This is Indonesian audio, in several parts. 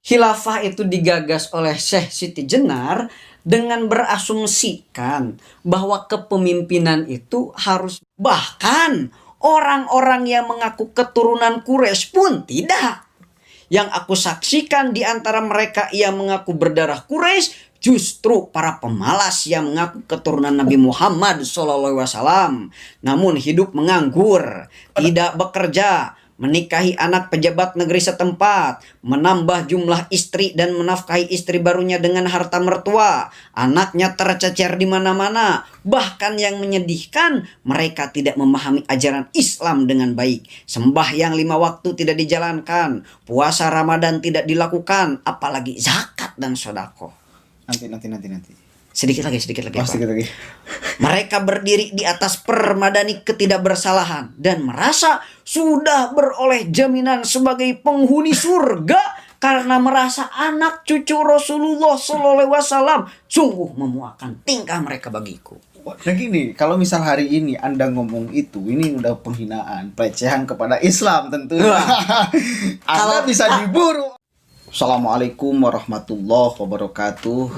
khilafah itu digagas oleh Syekh Siti Jenar dengan berasumsikan bahwa kepemimpinan itu harus, bahkan orang-orang yang mengaku keturunan Quraisy pun tidak. Yang aku saksikan di antara mereka yang mengaku berdarah Quraisy justru para pemalas yang mengaku keturunan Nabi Muhammad SAW, namun hidup menganggur, tidak bekerja, menikahi anak pejabat negeri setempat, menambah jumlah istri dan menafkahi istri barunya dengan harta mertua, anaknya tercecer di mana-mana. Bahkan yang menyedihkan, mereka tidak memahami ajaran Islam dengan baik. Sembahyang 5 waktu tidak dijalankan, puasa Ramadan tidak dilakukan, apalagi zakat dan sedekah. Nanti. Sedikit lagi. Sedikit lagi. Mereka berdiri di atas permadani ketidakbersalahan dan merasa sudah beroleh jaminan sebagai penghuni surga karena merasa anak cucu Rasulullah SAW. Sungguh memuakan tingkah mereka bagiku. Nah gini, kalau misal hari ini Anda ngomong itu, ini udah penghinaan, pelecehan kepada Islam tentunya. Anda bisa diburu. Assalamualaikum warahmatullahi wabarakatuh.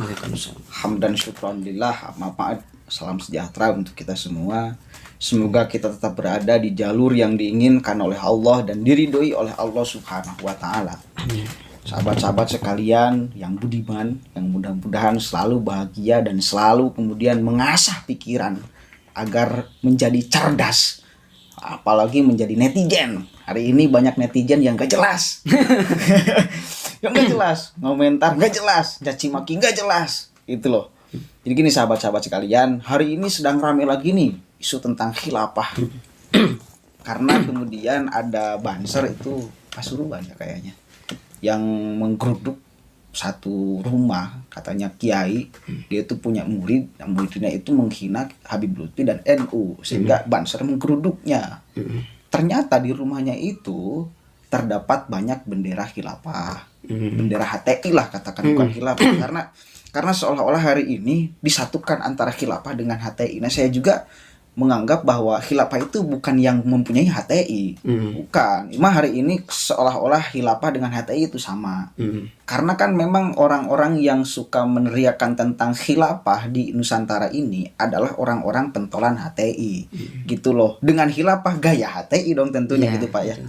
Hamdan syukranillah. Maaf, salam sejahtera untuk kita semua. Semoga kita tetap berada di jalur yang diinginkan oleh Allah dan diridhoi oleh Allah Subhanahu wa taala. Sahabat-sahabat sekalian yang budiman, yang mudah-mudahan selalu bahagia dan selalu kemudian mengasah pikiran agar menjadi cerdas, apalagi menjadi netizen. Hari ini banyak netizen yang gak jelas. Yang gak jelas, komentar gak jelas, caci maki gak jelas. Itu loh. Jadi gini sahabat-sahabat sekalian, hari ini sedang ramai lagi nih isu tentang khilafah. Karena kemudian ada banser itu Pasuruan ya kayaknya, yang menggeruduk satu rumah, katanya kiai, dia itu punya murid, yang muridnya itu menghina Habib Lutfi dan NU, sehingga banser menggeruduknya. Ternyata di rumahnya itu terdapat banyak bendera khilafah, bendera HTI lah katakan, bukan khilafah, karena seolah-olah hari ini disatukan antara khilafah dengan HTI. Nah saya juga menganggap bahwa khilafah itu bukan yang mempunyai HTI, bukan. Cuma hari ini seolah-olah khilafah dengan HTI itu sama. Karena kan memang orang-orang yang suka meneriakan tentang khilafah di Nusantara ini adalah orang-orang pentolan HTI, gitu loh. Dengan khilafah gaya HTI dong tentunya, gitu Pak ya.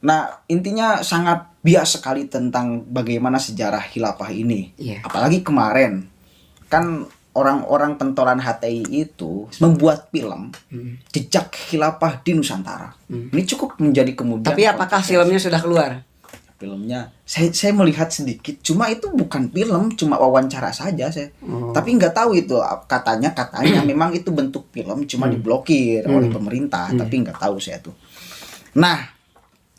Nah intinya sangat bias sekali tentang bagaimana sejarah khilafah ini. Apalagi kemarin kan orang-orang pentolan HTI itu membuat film Jejak Khilafah di Nusantara. Ini cukup menjadi kemudian. Tapi apakah filmnya sudah keluar? Filmnya saya melihat sedikit, cuma itu bukan film, cuma wawancara saja saya. Tapi nggak tahu itu katanya memang itu bentuk film, cuma diblokir oleh pemerintah, tapi nggak tahu saya tuh. Nah,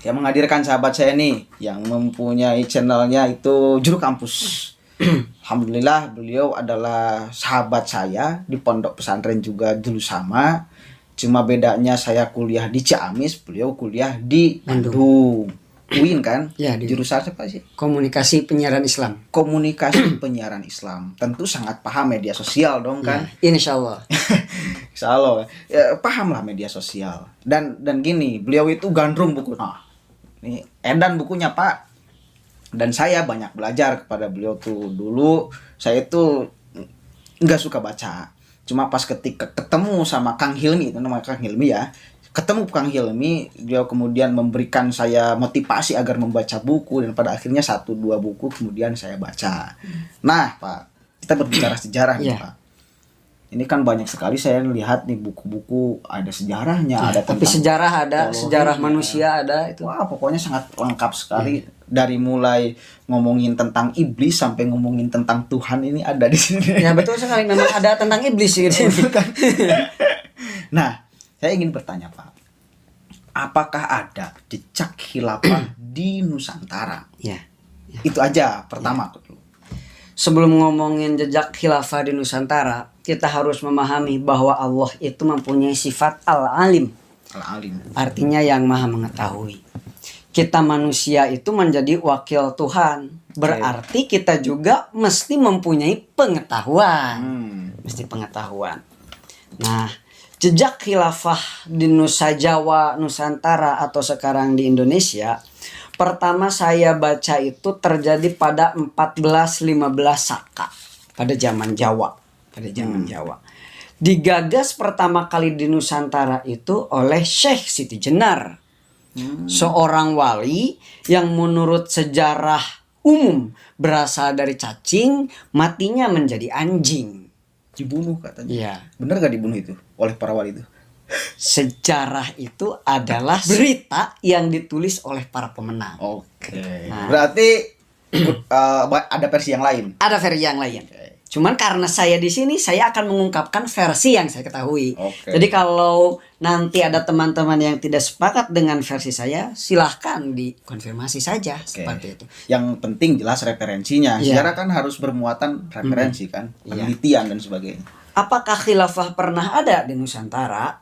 yang menghadirkan sahabat saya nih yang mempunyai channelnya itu Juru Kampus. Alhamdulillah beliau adalah sahabat saya di pondok pesantren juga dulu sama. Cuma bedanya saya kuliah di Ciamis, beliau kuliah di Bandung. UIN kan? Ya, jurusan apa sih? Komunikasi Penyiaran Islam. Komunikasi Penyiaran Islam. Tentu sangat paham media sosial dong kan? Ya, insya Allah. Insya Allah. Ya, paham lah media sosial. Dan gini, beliau itu gandrung buku. Nah, ini edan bukunya Pak. Dan saya banyak belajar kepada beliau tuh. Dulu saya itu nggak suka baca. Cuma pas ketika ketemu sama Kang Hilmi, itu nama Kang Hilmi ya. Ketemu Kang Hilmi, dia kemudian memberikan saya motivasi agar membaca buku. Dan pada akhirnya 1-2 buku kemudian saya baca. Nah Pak, kita berbicara sejarah nih Pak. Ini kan banyak sekali saya lihat nih buku-buku ada sejarahnya, ada tapi sejarah ada, sejarah manusia ada itu. Wah, pokoknya sangat lengkap sekali. Dari mulai ngomongin tentang iblis sampai ngomongin tentang Tuhan ini ada di sini. Ya betul sekali, memang ada tentang iblis gitu. Nah, saya ingin bertanya Pak, apakah ada jejak khilafah di Nusantara? Ya. Itu aja pertama dulu. Sebelum ngomongin jejak khilafah di Nusantara, kita harus memahami bahwa Allah itu mempunyai sifat al-alim. Al-alim. Artinya yang maha mengetahui. Kita manusia itu menjadi wakil Tuhan. Berarti kita juga mesti mempunyai pengetahuan. Mesti pengetahuan. Nah, jejak khilafah di Nusa Jawa, Nusantara atau sekarang di Indonesia pertama saya baca itu terjadi pada 1415 Saka pada zaman Jawa. Digagas pertama kali di Nusantara itu oleh Syekh Siti Jenar. Seorang wali yang menurut sejarah umum berasal dari cacing, matinya menjadi anjing. Dibunuh katanya. Iya. Bener gak dibunuh itu oleh para wali itu? Sejarah itu adalah berita yang ditulis oleh para pemenang. Oke. Nah. Berarti ada versi yang lain. Ada versi yang lain. Cuman karena saya di sini, saya akan mengungkapkan versi yang saya ketahui. Oke. Jadi kalau nanti ada teman-teman yang tidak sepakat dengan versi saya, silahkan dikonfirmasi saja. Oke. Seperti itu. Yang penting jelas referensinya. Iya. Sejarah kan harus bermuatan referensi kan, penelitian dan sebagainya. Apakah khilafah pernah ada di Nusantara?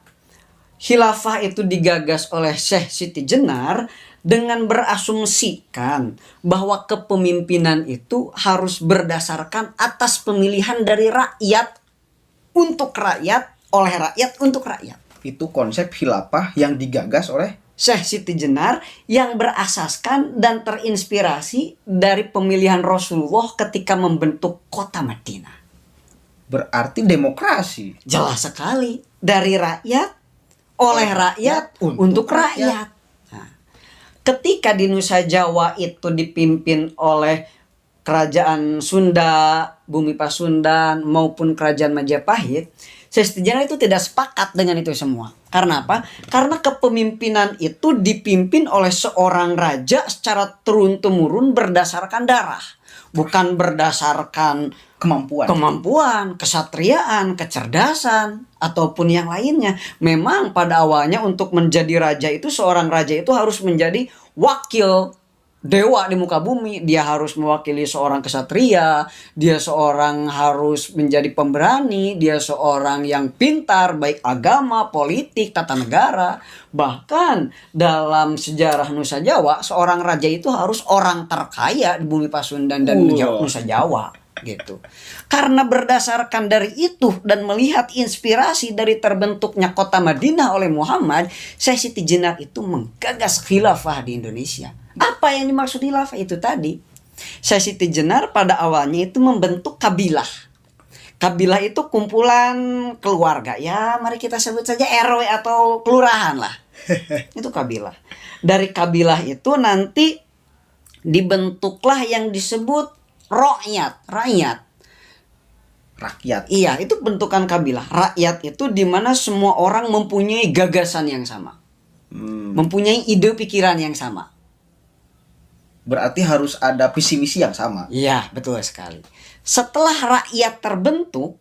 Khilafah itu digagas oleh Syekh Siti Jenar dengan berasumsikan bahwa kepemimpinan itu harus berdasarkan atas pemilihan dari rakyat untuk rakyat, oleh rakyat untuk rakyat. Itu konsep khilafah yang digagas oleh Syekh Siti Jenar yang berasaskan dan terinspirasi dari pemilihan Rasulullah ketika membentuk kota Madinah. berarti demokrasi. Jelas sekali, dari rakyat, oleh rakyat, untuk rakyat. Nah, ketika di Nusa Jawa itu dipimpin oleh kerajaan Sunda, Bumi Pasundan maupun kerajaan Majapahit, Syekh Jenar itu tidak sepakat dengan itu semua. Karena apa? Karena kepemimpinan itu dipimpin oleh seorang raja secara turun-temurun berdasarkan darah, bukan berdasarkan kemampuan, kesatriaan, kecerdasan, ataupun yang lainnya. Memang pada awalnya untuk menjadi raja itu, seorang raja itu harus menjadi wakil dewa di muka bumi. Dia harus mewakili seorang kesatria, dia seorang harus menjadi pemberani, dia seorang yang pintar baik agama, politik, tata negara. Bahkan dalam sejarah Nusa Jawa, seorang raja itu harus orang terkaya di Bumi Pasundan dan Nusa Jawa gitu. Karena berdasarkan dari itu dan melihat inspirasi dari terbentuknya kota Madinah oleh Muhammad, Syekh Siti Jenar itu menggagas khilafah di Indonesia. Apa yang dimaksud khilafah itu tadi? Syekh Siti Jenar pada awalnya itu membentuk kabilah. Kabilah itu kumpulan keluarga. Ya, mari kita sebut saja RW atau kelurahan lah. Itu kabilah. Dari kabilah itu nanti dibentuklah yang disebut rakyat. Iya, itu bentukan kabilah. Rakyat itu di mana semua orang mempunyai gagasan yang sama. Mempunyai ide pikiran yang sama. Berarti harus ada visi misi yang sama. Iya, betul sekali. Setelah rakyat terbentuk,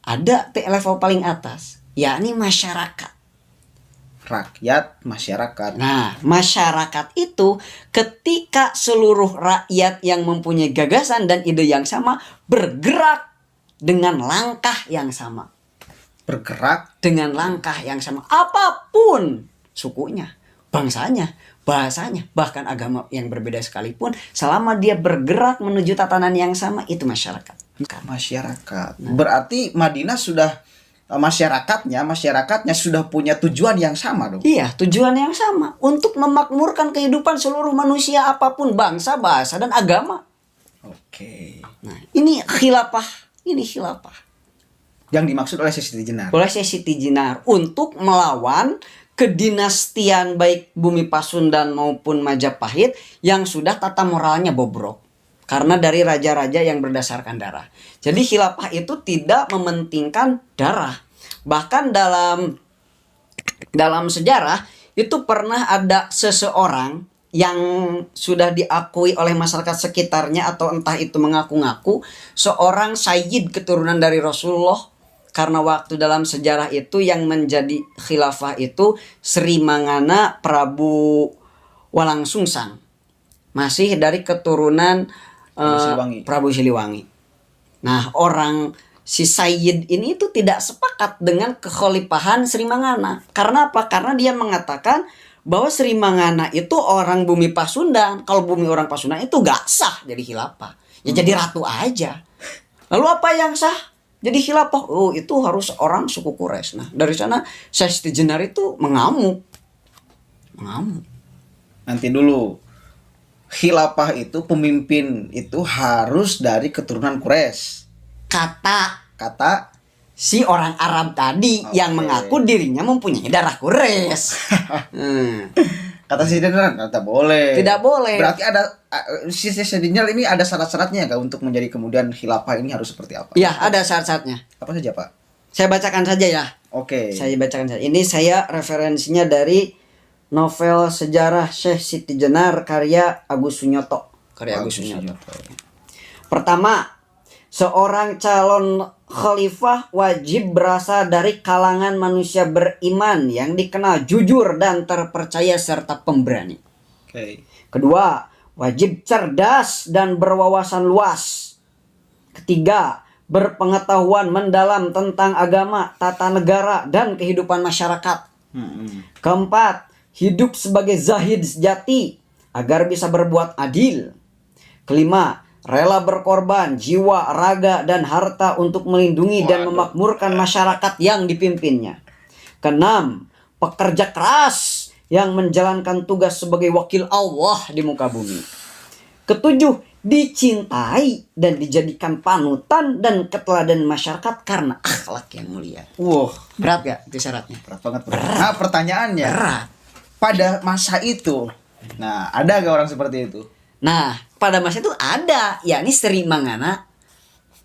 ada level paling atas, yakni masyarakat. Rakyat, masyarakat. Nah, masyarakat itu ketika seluruh rakyat yang mempunyai gagasan dan ide yang sama bergerak dengan langkah yang sama. Bergerak dengan langkah yang sama. Apapun sukunya, bangsanya, bahasanya, bahkan agama yang berbeda sekalipun, selama dia bergerak menuju tatanan yang sama, itu masyarakat. Masyarakat. Berarti Madinah sudah masyarakatnya sudah punya tujuan yang sama dong. Iya, tujuan yang sama untuk memakmurkan kehidupan seluruh manusia apapun bangsa, bahasa dan agama. Oke. Nah, ini khilafah. Yang dimaksud oleh Syekh Siti Jenar. Oleh Syekh Siti Jenar untuk melawan kedinastian baik Bumi Pasundan maupun Majapahit yang sudah tata moralnya bobrok. Karena dari raja-raja yang berdasarkan darah. Jadi khilafah itu tidak mementingkan darah. Bahkan dalam sejarah itu pernah ada seseorang yang sudah diakui oleh masyarakat sekitarnya atau entah itu mengaku-ngaku seorang sayyid keturunan dari Rasulullah. Karena waktu dalam sejarah itu yang menjadi khilafah itu Sri Mangana Prabu Walangsungsang. Masih dari keturunan Prabu Siliwangi. Nah, si Sayyid ini itu tidak sepakat dengan kekhalifahan Sri Mangana. Karena apa? Karena dia mengatakan bahwa Sri Mangana itu orang Bumi Pasundan. Kalau bumi orang Pasundan itu gak sah jadi khilafah. Ya jadi ratu aja. Lalu apa yang sah? Jadi khilafah. Oh, itu harus orang suku Quraisy. Nah, dari sana Syekh Siti Jenar itu mengamuk. Nanti dulu. khilafah itu pemimpin itu harus dari keturunan Quraisy. Kata Si orang Arab tadi yang mengaku dirinya mempunyai darah Quraisy. kata si Dinar kata boleh. Tidak boleh. Berarti ada si Dinar ini ada syarat-syaratnya nggak untuk menjadi kemudian khilafah ini harus seperti apa? Ya, ada syarat-syaratnya. Apa saja, Pak? Saya bacakan saja ya. Oke. Saya bacakan saja. Ini saya referensinya dari novel sejarah Syekh Siti Jenar karya Agus Sunyoto. Pertama, seorang calon khalifah wajib berasal dari kalangan manusia beriman yang dikenal jujur dan terpercaya serta pemberani. Oke. Kedua, wajib cerdas dan berwawasan luas. Ketiga, berpengetahuan mendalam tentang agama, tata negara, dan kehidupan masyarakat. Keempat, hidup sebagai zahid sejati agar bisa berbuat adil. Kelima, rela berkorban jiwa, raga, dan harta untuk melindungi dan memakmurkan masyarakat yang dipimpinnya. Keenam, pekerja keras yang menjalankan tugas sebagai wakil Allah di muka bumi. Ketujuh, dicintai dan dijadikan panutan dan keteladan masyarakat karena akhlak yang mulia. Berat gak itu syaratnya? Berat banget. Nah, pertanyaannya, Berat. pada masa itu, nah ada gak orang seperti itu? Nah, pada masa itu ada, yakni Sri Mangana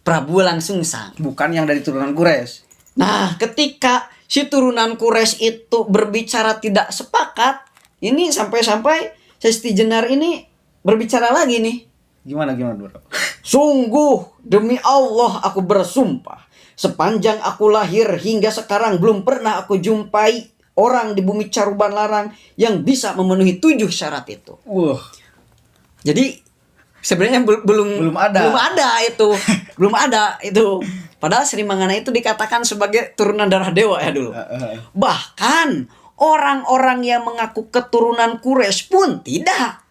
Prabu Langsungsang. Bukan yang dari turunan Quraisy. Nah, ketika si turunan Quraisy itu berbicara tidak sepakat, ini sampai-sampai Siti Jenar ini berbicara lagi nih. Gimana bro? Sungguh demi Allah aku bersumpah, sepanjang aku lahir hingga sekarang belum pernah aku jumpai orang di bumi Caruban Larang yang bisa memenuhi 7 syarat itu. Jadi sebenarnya belum ada itu. Belum ada itu. Padahal Sri Mangana itu dikatakan sebagai turunan darah dewa ya dulu. Bahkan orang-orang yang mengaku keturunan Quraisy pun tidak.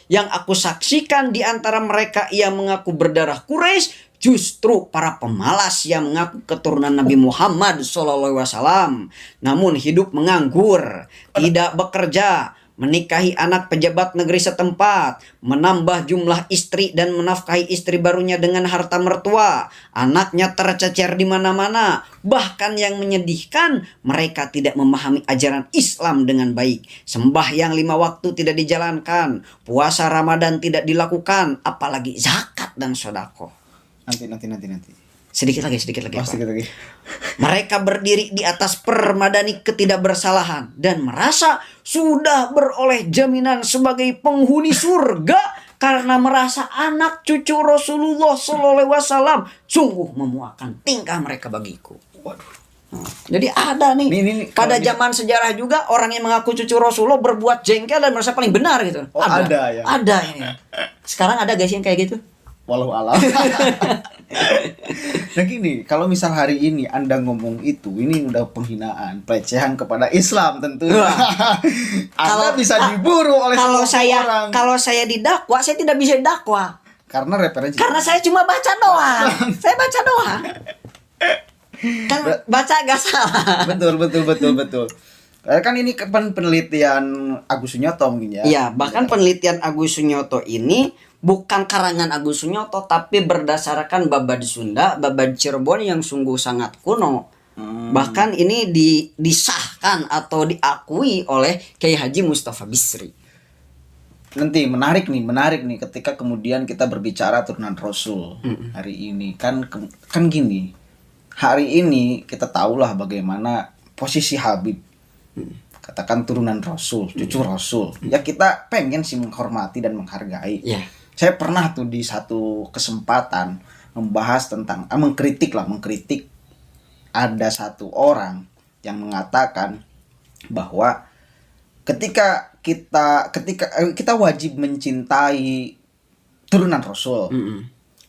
Yang aku saksikan di antara mereka yang mengaku berdarah Quraisy justru para pemalas yang mengaku keturunan Nabi Muhammad SAW, namun hidup menganggur, tidak bekerja, menikahi anak pejabat negeri setempat, menambah jumlah istri dan menafkahi istri barunya dengan harta mertua, anaknya tercecer di mana-mana. Bahkan yang menyedihkan, mereka tidak memahami ajaran Islam dengan baik. Sembahyang 5 waktu tidak dijalankan, puasa Ramadan tidak dilakukan, apalagi zakat dan sedekah. Nanti. Sedikit lagi. Sedikit lagi. Mereka berdiri di atas permadani ketidakbersalahan dan merasa sudah beroleh jaminan sebagai penghuni surga karena merasa anak cucu Rasulullah SAW sungguh memuakan tingkah mereka bagiku. Jadi ada nih, pada zaman sejarah juga orang yang mengaku cucu Rasulullah berbuat jengkel dan merasa paling benar gitu. Ada ya. Ada ini. Sekarang ada guys yang kayak gitu. Walau alam. Nah gini, kalau misal hari ini Anda ngomong itu, ini udah penghinaan, pelecehan kepada Islam tentunya. Anda bisa diburu oleh orang. Kalau saya didakwa, saya tidak bisa didakwa. Karena referensi. Karena saya cuma baca doang. Saya baca doang. Kan baca gak salah. Betul. Kan ini penelitian Agus Sunyoto mungkin ya. Iya, bahkan penelitian Agus Sunyoto ini bukan karangan Agus Sunyoto tapi berdasarkan babad Sunda, babad Cirebon yang sungguh sangat kuno. Bahkan ini disahkan atau diakui oleh Kiai Haji Mustafa Bisri. Nanti menarik nih ketika kemudian kita berbicara turunan Rasul hari ini kan gini. Hari ini kita tahulah bagaimana posisi Habib. Katakan turunan Rasul, cucu Rasul. Ya kita pengen sih menghormati dan menghargai. Saya pernah tuh di satu kesempatan membahas tentang mengkritik ada satu orang yang mengatakan bahwa ketika kita wajib mencintai turunan Rasul.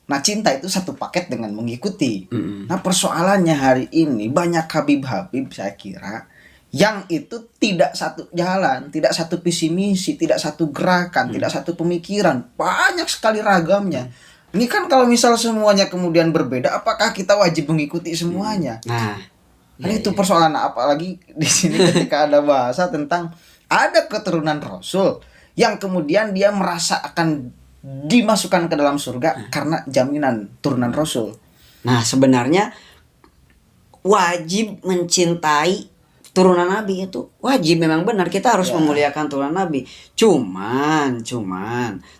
Nah, cinta itu satu paket dengan mengikuti. Nah, persoalannya hari ini banyak Habib-habib saya kira yang itu tidak satu jalan, tidak satu visi misi, tidak satu gerakan, tidak satu pemikiran, banyak sekali ragamnya. Ini kan kalau misal semuanya kemudian berbeda, apakah kita wajib mengikuti semuanya? Nah, itu persoalan, apalagi di sini ketika ada bahasa tentang ada keturunan Rasul yang kemudian dia merasa akan dimasukkan ke dalam surga karena jaminan turunan Rasul. Nah, sebenarnya wajib mencintai turunan Nabi itu wajib, memang benar kita harus memuliakan turunan Nabi. Cuman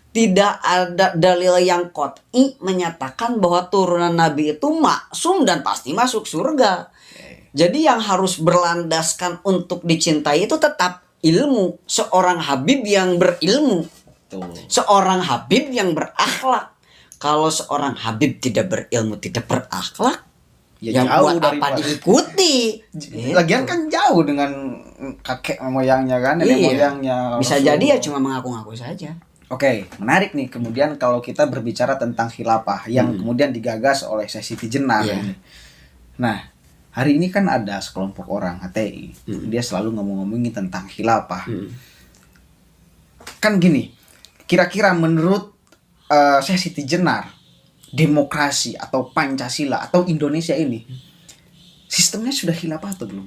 tidak ada dalil yang qot'i menyatakan bahwa turunan Nabi itu maksum dan pasti masuk surga. Jadi yang harus berlandaskan untuk dicintai itu tetap ilmu, seorang habib yang berilmu, seorang habib yang berakhlak. Kalau seorang habib tidak berilmu, tidak berakhlak, ya jauh buat apa diikuti? Lagian kan jauh dengan kakek moyangnya kan, nenek moyangnya. Bisa jadi ya cuma mengaku-ngaku saja. Oke, menarik nih. Kemudian kalau kita berbicara tentang khilafah yang kemudian digagas oleh Syekh Siti Jenar ini. Nah, hari ini kan ada sekelompok orang HTI, dia selalu ngomongin tentang khilafah. Kan gini, kira-kira menurut Syekh Siti Jenar, demokrasi atau Pancasila atau Indonesia ini sistemnya sudah khilafah atau belum?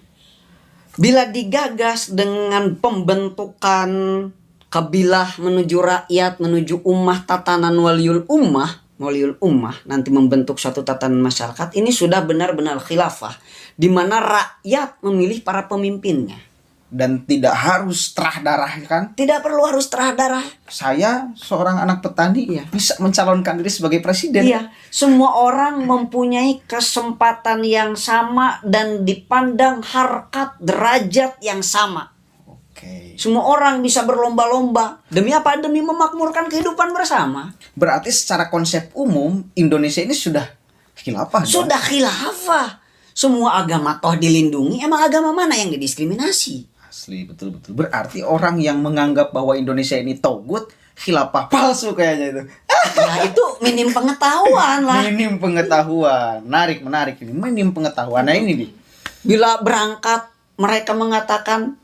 Bila digagas dengan pembentukan kabilah menuju rakyat, menuju ummah, tatanan waliul ummah nanti membentuk suatu tatanan masyarakat, ini sudah benar-benar khilafah di mana rakyat memilih para pemimpinnya. Dan tidak harus terah darah kan? Tidak perlu harus terah darah. Saya seorang anak petani bisa mencalonkan diri sebagai presiden. Iya, semua orang mempunyai kesempatan yang sama dan dipandang harkat derajat yang sama. Oke. Semua orang bisa berlomba-lomba. Demi apa? Demi memakmurkan kehidupan bersama. Berarti secara konsep umum Indonesia ini sudah khilafah. Sudah khilafah. Semua agama toh dilindungi. Emang agama mana yang didiskriminasi? Asli, betul-betul. Berarti orang yang menganggap bahwa Indonesia ini togut, khilafah palsu kayaknya itu. Ya itu minim pengetahuan lah. Minim pengetahuan. Menarik ini. Minim pengetahuan. Nah ini nih. Bila berangkat mereka mengatakan,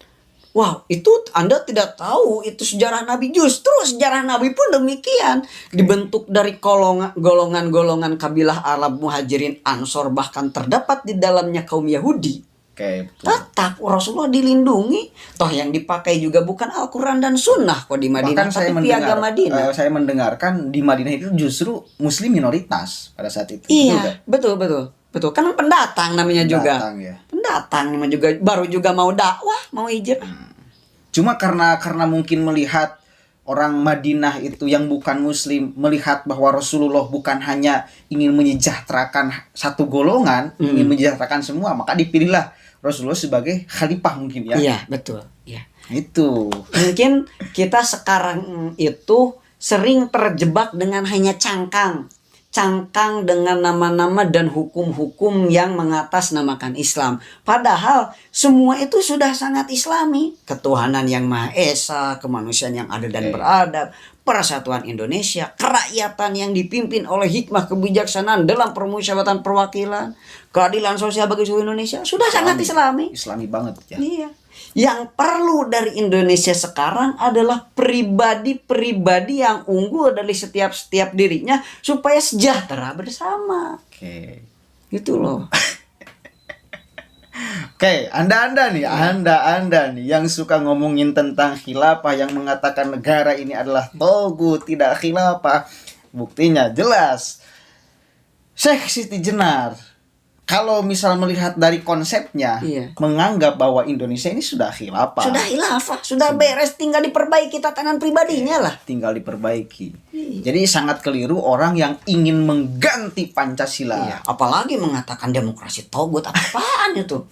wah itu Anda tidak tahu itu sejarah Nabi. Justru sejarah Nabi pun demikian. Dibentuk dari golongan-golongan kabilah Arab, Muhajirin, Ansor, bahkan terdapat di dalamnya kaum Yahudi. Oke, betul. Tetap Rasulullah dilindungi. Toh yang dipakai juga bukan Al-Quran dan Sunnah kok di Madinah, Bahkan tapi piagam Madinah. saya mendengarkan di Madinah itu justru Muslim minoritas pada saat itu. Iya, betul. Kan pendatang namanya juga. Pendatang namanya juga, baru juga mau dakwah, mau hijrah. Cuma karena mungkin melihat orang Madinah itu yang bukan Muslim melihat bahwa Rasulullah bukan hanya ingin menyejahterakan satu golongan, ingin menyejahterakan semua, maka dipilihlah Rasulullah sebagai khalifah mungkin ya. Iya, betul. Ya. Itu. Mungkin kita sekarang itu sering terjebak dengan hanya cangkang dengan nama-nama dan hukum-hukum yang mengatasnamakan Islam. Padahal semua itu sudah sangat Islami. Ketuhanan yang Maha Esa, kemanusiaan yang adil dan beradab, persatuan Indonesia, kerakyatan yang dipimpin oleh hikmah kebijaksanaan dalam permusyawaratan perwakilan, keadilan sosial bagi seluruh Indonesia, sudah sangat Islami. Islami banget ya. Iya. Yang perlu dari Indonesia sekarang adalah pribadi-pribadi yang unggul dari setiap dirinya supaya sejahtera bersama. Oke. Gitu loh. Oke, Anda nih yang suka ngomongin tentang khilafah, yang mengatakan negara ini adalah togut, tidak khilafah. Buktinya jelas. Syekh Siti Jenar, kalau misal melihat dari konsepnya, menganggap bahwa Indonesia ini sudah khilafah. Sudah khilafah, sudah beres, tinggal diperbaiki tatanan pribadinya lah. Tinggal diperbaiki. Jadi sangat keliru orang yang ingin mengganti Pancasila. Iya, apalagi mengatakan demokrasi togut, apaan itu?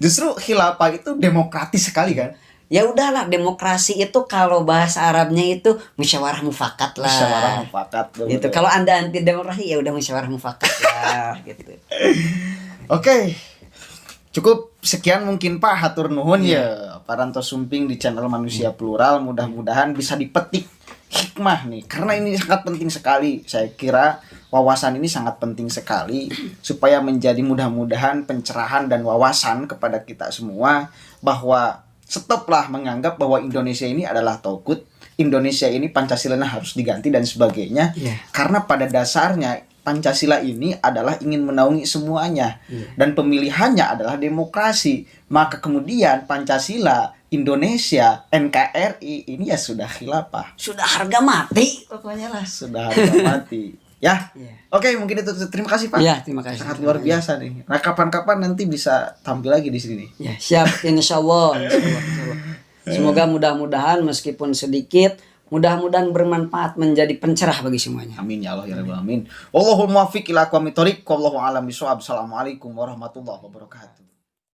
Justru khilafah itu demokratis sekali kan? Ya udahlah, demokrasi itu kalau bahasa Arabnya itu musyawarah mufakat lah. Musyawarah mufakat. Gitu. Kalau Anda anti demokrasi ya udah musyawarah mufakat lah gitu. Oke. Cukup sekian mungkin Pak, hatur nuhun ya Parantos Sumping di channel Manusia Plural. Mudah-mudahan bisa dipetik hikmah nih, karena ini sangat penting sekali. Saya kira wawasan ini sangat penting sekali supaya menjadi mudah-mudahan pencerahan dan wawasan kepada kita semua bahwa stoplah menganggap bahwa Indonesia ini adalah togut, Indonesia ini Pancasilanya harus diganti dan sebagainya. Karena pada dasarnya Pancasila ini adalah ingin menaungi semuanya dan pemilihannya adalah demokrasi. Maka kemudian Pancasila Indonesia, NKRI ini ya sudah khilafah. Sudah harga mati pokoknya lah. Sudah harga mati. Ya. Iya. Oke, mungkin itu. Terima kasih, Pak. Ya, terima kasih. Sangat luar biasa nih. Nah, kapan-kapan nanti bisa tampil lagi di sini. Ya, siap, insya Allah. Semoga mudah-mudahan meskipun sedikit, mudah-mudahan bermanfaat menjadi pencerah bagi semuanya. Amin ya Allah ya Rabbal alamin. Wallahul muwaffiq ila aqwamit thoriq. Wallahu a'lam bishawab. Assalamualaikum warahmatullahi wabarakatuh.